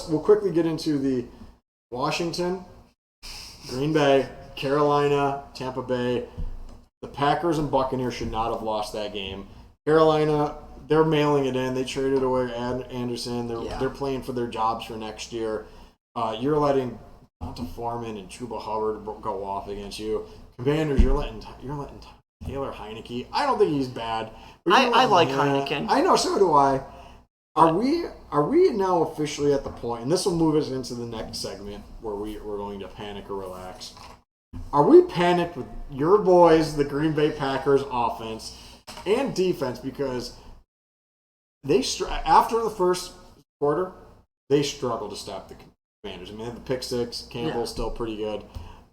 we'll quickly get into the Washington, Green Bay, Carolina, Tampa Bay. The Packers and Buccaneers should not have lost that game. Carolina, they're mailing it in. They traded away Anderson. They're playing for their jobs for next year. You're letting Donta Foreman and Chuba Hubbard go off against you. Commanders, you're letting Taylor Heineke. I don't think he's bad. I like Heineken. I know, so do I. Are we now officially at the point, and this will move us into the next segment where we're going to panic or relax. Are we panicked with your boys, the Green Bay Packers offense and defense, because after the first quarter, they struggled to stop the Commanders. I mean, they had the pick six. Campbell's still pretty good.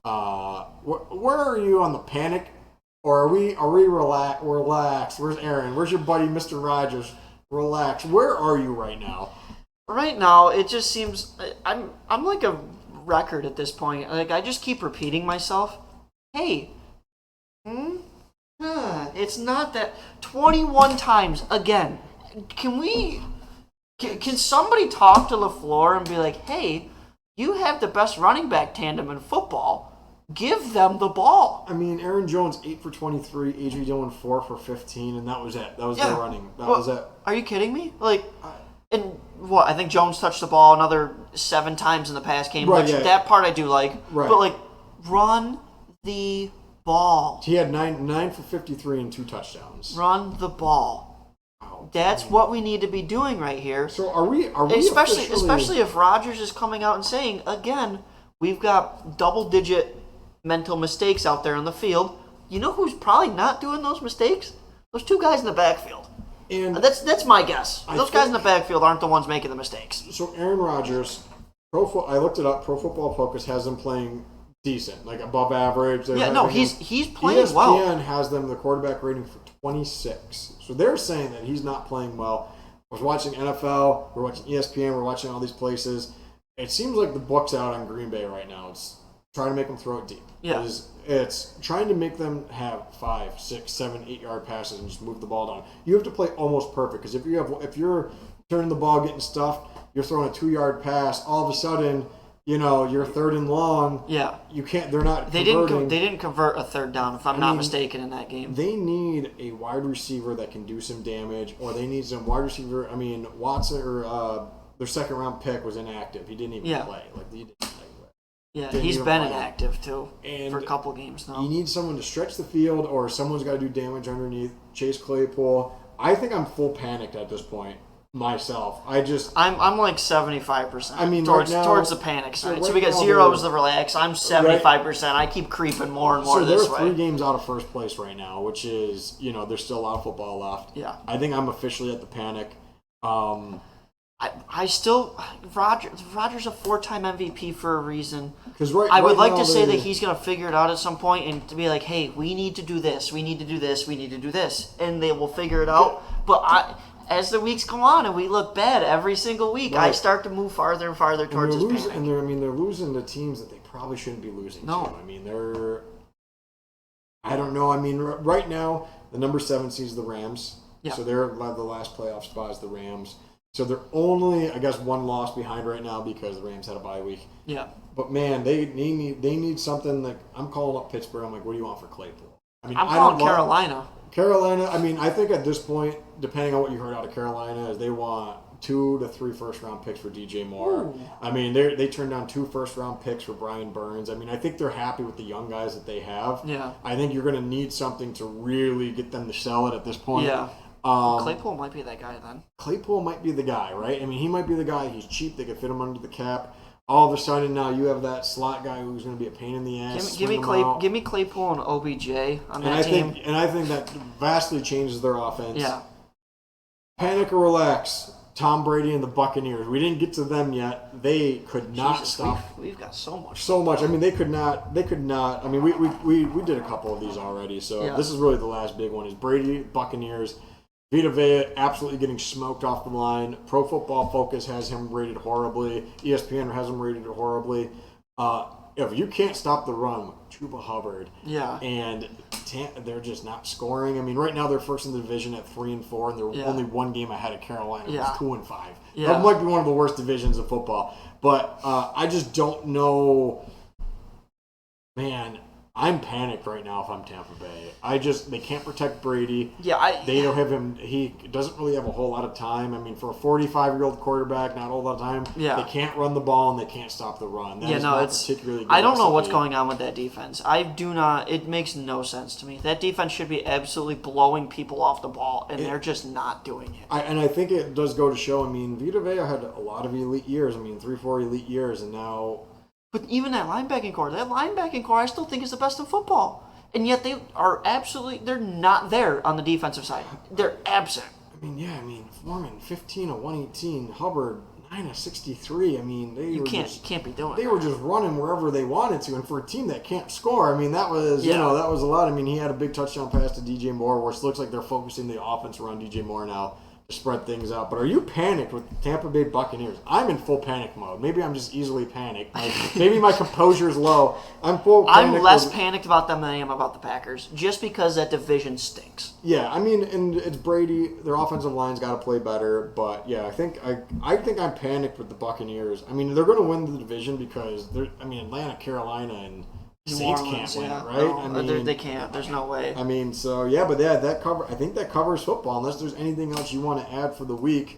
Where are you on the panic, or are we relaxed? Where's Aaron? Where's your buddy, Mr. Rodgers? Relax. Where are you right now? Right now, it just seems I'm like a record at this point. Like, I just keep repeating myself. Hey, it's not that 21 times again. Can somebody talk to LaFleur and be like, hey, you have the best running back tandem in football. Give them the ball. I mean, Aaron Jones 8 for 23, A.J. Dillon 4 for 15, and that was it. That was their running. That was it. Are you kidding me? Like, and what? I think Jones touched the ball another 7 times in the past game. Right, that part I do like. Right. But, like, run the ball. He had 9 for 53 and 2 touchdowns. Run the ball. Oh, that's what we need to be doing right here. So are we especially if Rodgers is coming out and saying, again, we've got double-digit mental mistakes out there on the field. You know who's probably not doing those mistakes? Those 2 guys in the backfield. And that's my guess. Those guys in the backfield aren't the ones making the mistakes. So Aaron Rodgers, I looked it up. Pro Football Focus has him playing decent, like above average. He's playing well. ESPN has them the quarterback rating for 26. So they're saying that he's not playing well. I was watching NFL. We're watching ESPN. We're watching all these places. It seems like the book's out on Green Bay right now. It's trying to make them throw it deep. Yeah. It's trying to make them have 5, 6, 7, 8 yard passes and just move the ball down. You have to play almost perfect, because if you're turning the ball, getting stuffed, you're throwing a 2-yard pass, all of a sudden, you're 3rd and long. Yeah. You can't. They're not. They didn't convert a 3rd down, if I'm not mistaken, in that game. They need a wide receiver that can do some damage, or they need some wide receiver. I mean, Watson or their 2nd round pick was inactive. He didn't even play. He didn't play. Yeah, he's been inactive too for a couple games now. You need someone to stretch the field, or someone's got to do damage underneath. Chase Claypool. I think I'm full panicked at this point myself. I'm like 75%. I mean, towards the panic side. So we got 0 is the relax. I'm 75%. I keep creeping more and more this way. So they're 3 games out of first place right now, which is there's still a lot of football left. Yeah. I think I'm officially at the panic. Rodgers a 4-time MVP for a reason. I would like to say that he's going to figure it out at some point and to be like, hey, we need to do this, we need to do this, we need to do this, and they will figure it out. But as the weeks go on and we look bad every single week, I start to move farther and farther towards this panic. And they're losing to teams that they probably shouldn't be losing to. I mean, I don't know. I mean, right now the number 7 seeds the Rams. Yeah. So they're the last playoff spot is the Rams. So they're only, I guess, 1 loss behind right now because the Rams had a bye week. Yeah. But man, they need something. Like, I'm calling up Pittsburgh. I'm like, what do you want for Claypool? I mean, I'm calling Carolina. Carolina. I mean, I think at this point, depending on what you heard out of Carolina, is they want 2 to 3 first-round picks for DJ Moore. Ooh. I mean, they turned down 2 first-round picks for Brian Burns. I mean, I think they're happy with the young guys that they have. Yeah. I think you're going to need something to really get them to sell it at this point. Yeah. Claypool might be that guy then. Claypool might be the guy, right? I mean, he might be the guy. He's cheap. They could fit him under the cap. All of a sudden, now you have that slot guy who's going to be a pain in the ass. Give me Claypool and OBJ on that team. I think that vastly changes their offense. Yeah. Panic or relax. Tom Brady and the Buccaneers. We didn't get to them yet. They could not stop. We've got so much. So much. I mean, they could not. I mean, we did a couple of these already. So This is really the last big one. Is Brady, Buccaneers. Vita Vea absolutely getting smoked off the line. Pro Football Focus has him rated horribly. ESPN has him rated horribly. If you can't stop the run with Chuba Hubbard, and they're just not scoring. I mean, right now they're first in the division at 3-4, and they're only 1 game ahead of Carolina, who's 2-5. Yeah. That might be one of the worst divisions of football. But I just don't know. Man, I'm panicked right now if I'm Tampa Bay. They can't protect Brady. Yeah, they don't have him. He doesn't really have a whole lot of time. I mean, for a 45-year-old quarterback, not a whole lot of time. Yeah. They can't run the ball and they can't stop the run. That is not particularly good. I don't know what's going on with that defense. It makes no sense to me. That defense should be absolutely blowing people off the ball, and they're just not doing it. I think it does go to show. I mean, Vita Vea had a lot of elite years. I mean, 3-4 elite years, and now. But even that linebacking core I still think is the best in football. And yet they're not there on the defensive side. They're absent. I mean, Foreman, 15 of 118, Hubbard, 9 of 63. I mean, you can't be doing They were just running wherever they wanted to. And for a team that can't score, I mean, that was, that was a lot. I mean, he had a big touchdown pass to DJ Moore, which looks like they're focusing the offense around DJ Moore now to spread things out. But are you panicked with the Tampa Bay Buccaneers? I'm in full panic mode. Maybe I'm just easily panicked. Maybe my composure is low. I'm less panicked about them than I am about the Packers, just because that division stinks. Yeah, I mean, and it's Brady. Their offensive line's got to play better. But yeah, I think I'm panicked with the Buccaneers. I mean, they're going to win the division because Atlanta, Carolina, and Saints can't win it, right? No, they can't. There's no way. I mean, so yeah, but I think that covers football. Unless there's anything else you want to add for the week.